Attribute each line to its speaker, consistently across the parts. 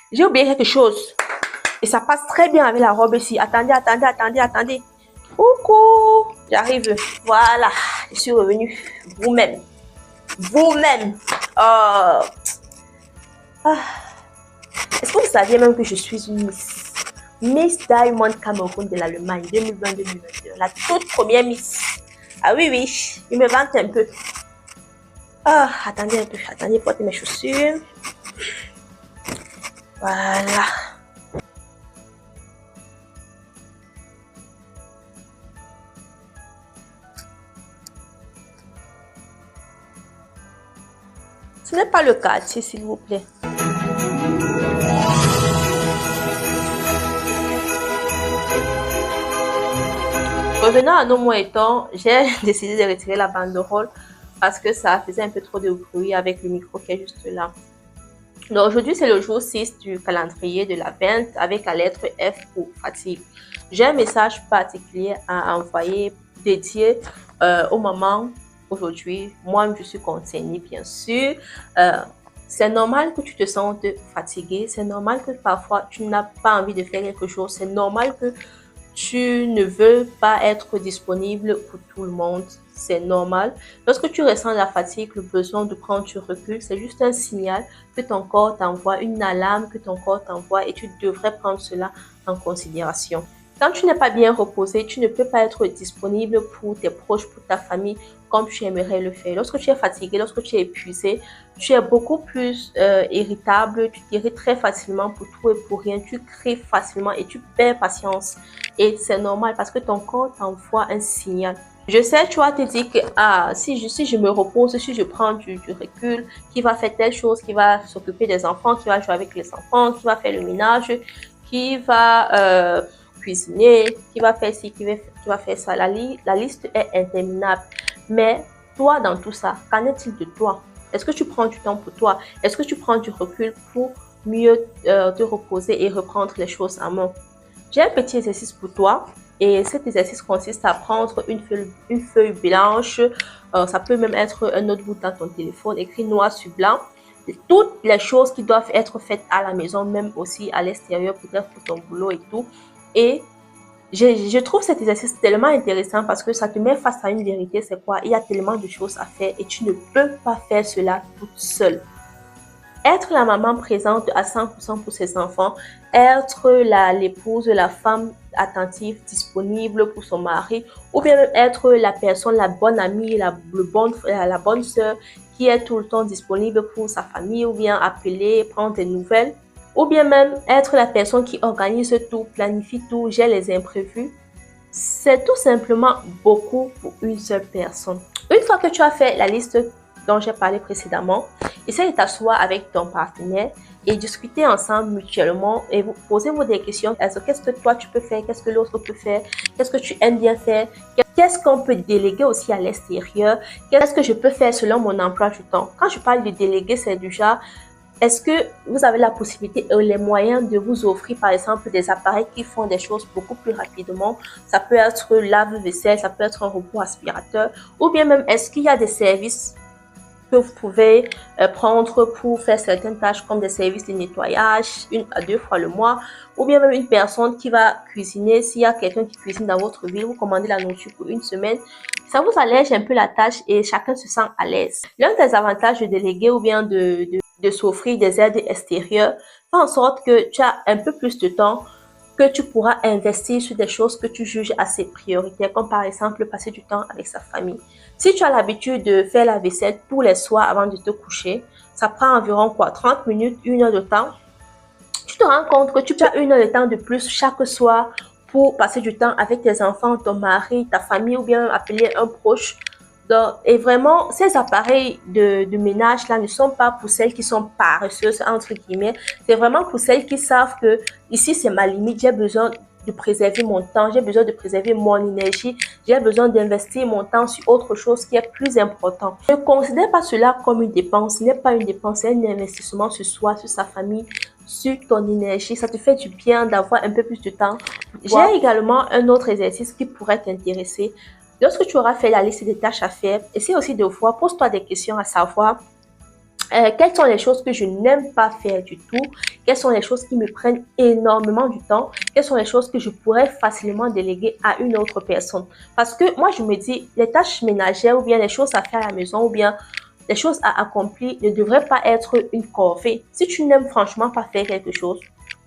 Speaker 1: J'ai oublié quelque chose. Et ça passe très bien avec la robe ici. Attendez, attendez, attendez, attendez. Coucou. J'arrive. Voilà. Je suis revenue. Vous-même. Vous-même. Oh. Ah. Est-ce que vous saviez même que je suis une Miss? Miss Diamond Cameroun de l'Allemagne 2020-2022. La toute première Miss. Ah oui, oui. Il me vante un peu. Ah, attendez un peu. Attendez, porter mes chaussures. Voilà. Ce n'est pas le quartier, s'il vous plaît. Revenant à nos moutons, j'ai décidé de retirer la banderole parce que ça faisait un peu trop de bruit avec le micro qui est juste là. Donc aujourd'hui, c'est le jour 6 du calendrier de l'Advent avec la lettre F pour fatigue. J'ai un message particulier à envoyer dédié aux mamans aujourd'hui. Moi, je suis concernée, bien sûr. C'est normal que tu te sentes fatiguée. C'est normal que parfois, tu n'as pas envie de faire quelque chose. C'est normal que tu ne veux pas être disponible pour tout le monde. C'est normal. Lorsque tu ressens la fatigue, le besoin de prendre du recul, c'est juste un signal que ton corps t'envoie, une alarme que ton corps t'envoie et tu devrais prendre cela en considération. Quand tu n'es pas bien reposé, tu ne peux pas être disponible pour tes proches, pour ta famille, comme tu aimerais le faire. Lorsque tu es fatigué, lorsque tu es épuisé, tu es beaucoup plus irritable, tu t'irrites très facilement pour tout et pour rien, tu cries facilement et tu perds patience. Et c'est normal parce que ton corps t'envoie un signal. Je sais, tu vas te dire que si je me repose, si je prends du recul, qui va faire telle chose, qui va s'occuper des enfants, qui va jouer avec les enfants, qui va faire le ménage, qui va cuisiner, qui va faire ci, qui va faire ça. La liste est interminable. Mais toi, dans tout ça, qu'en est-il de toi? Est-ce que tu prends du temps pour toi? Est-ce que tu prends du recul pour mieux te reposer et reprendre les choses en main? J'ai un petit exercice pour toi. Et cet exercice consiste à prendre une feuille blanche, ça peut même être un notebook dans ton téléphone, écrit noir sur blanc. Toutes les choses qui doivent être faites à la maison, même aussi à l'extérieur, peut-être pour ton boulot et tout. Et je trouve cet exercice tellement intéressant parce que ça te met face à une vérité, c'est quoi? Il y a tellement de choses à faire et tu ne peux pas faire cela toute seule. Être la maman présente à 100% pour ses enfants, être l'épouse, la femme attentive, disponible pour son mari, ou bien même être la personne, la bonne amie, la bonne sœur qui est tout le temps disponible pour sa famille, ou bien appeler, prendre des nouvelles, ou bien même être la personne qui organise tout, planifie tout, gère les imprévus. C'est tout simplement beaucoup pour une seule personne. Une fois que tu as fait la liste dont j'ai parlé précédemment, essaye de t'asseoir avec ton partenaire et discuter ensemble mutuellement et vous posez-vous des questions. Qu'est-ce que toi tu peux faire? Qu'est-ce que l'autre peut faire? Qu'est-ce que tu aimes bien faire? Qu'est-ce qu'on peut déléguer aussi à l'extérieur? Qu'est-ce que je peux faire selon mon emploi du temps? Quand je parle de déléguer, c'est du genre, est-ce que vous avez la possibilité et les moyens de vous offrir, par exemple, des appareils qui font des choses beaucoup plus rapidement? Ça peut être lave-vaisselle, ça peut être un robot aspirateur. Ou bien même, est-ce qu'il y a des services que vous pouvez prendre pour faire certaines tâches comme des services de nettoyage 1 à 2 fois le mois, ou bien même une personne qui va cuisiner. S'il y a quelqu'un qui cuisine dans votre ville, vous commandez la nourriture pour une semaine. Ça vous allège un peu la tâche et chacun se sent à l'aise. L'un des avantages de déléguer ou bien de s'offrir des aides extérieures fait en sorte que tu as un peu plus de temps que tu pourras investir sur des choses que tu juges assez prioritaires, comme par exemple passer du temps avec sa famille. Si tu as l'habitude de faire la vaisselle tous les soirs avant de te coucher, ça prend environ 30 minutes, 1 heure de temps. Tu te rends compte que tu as 1 heure de temps de plus chaque soir pour passer du temps avec tes enfants, ton mari, ta famille ou bien appeler un proche. Donc, et vraiment, ces appareils de ménage là ne sont pas pour celles qui sont paresseuses, entre guillemets. C'est vraiment pour celles qui savent que ici, c'est ma limite. J'ai besoin de préserver mon temps, j'ai besoin de préserver mon énergie, j'ai besoin d'investir mon temps sur autre chose qui est plus important. Ne considère pas cela comme une dépense. Ce n'est pas une dépense, c'est un investissement sur soi, sur sa famille, sur ton énergie. Ça te fait du bien d'avoir un peu plus de temps. J'ai également un autre exercice qui pourrait t'intéresser. Lorsque tu auras fait la liste des tâches à faire, essaie aussi de voir, pose-toi des questions à savoir Quelles sont les choses que je n'aime pas faire du tout? Quelles sont les choses qui me prennent énormément du temps? Quelles sont les choses que je pourrais facilement déléguer à une autre personne? Parce que moi, je me dis, les tâches ménagères ou bien les choses à faire à la maison ou bien les choses à accomplir ne devraient pas être une corvée. Si tu n'aimes franchement pas faire quelque chose,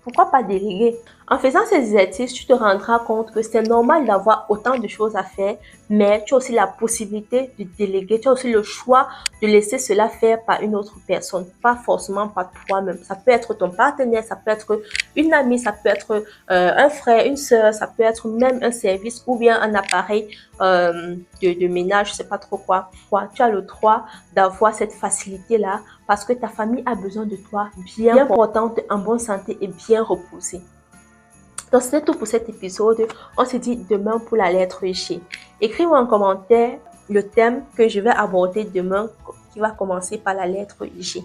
Speaker 1: pourquoi pas déléguer? En faisant ces exercices, tu te rendras compte que c'est normal d'avoir autant de choses à faire, mais tu as aussi la possibilité de déléguer, tu as aussi le choix de laisser cela faire par une autre personne, pas forcément par toi-même. Ça peut être ton partenaire, ça peut être une amie, ça peut être un frère, une sœur, ça peut être même un service ou bien un appareil de ménage, je sais pas trop quoi. Tu as le droit d'avoir cette facilité-là parce que ta famille a besoin de toi bien portante, en bonne santé et bien reposée. Donc, c'est tout pour cet épisode. On se dit demain pour la lettre G. Écris-moi en commentaire le thème que je vais aborder demain qui va commencer par la lettre G.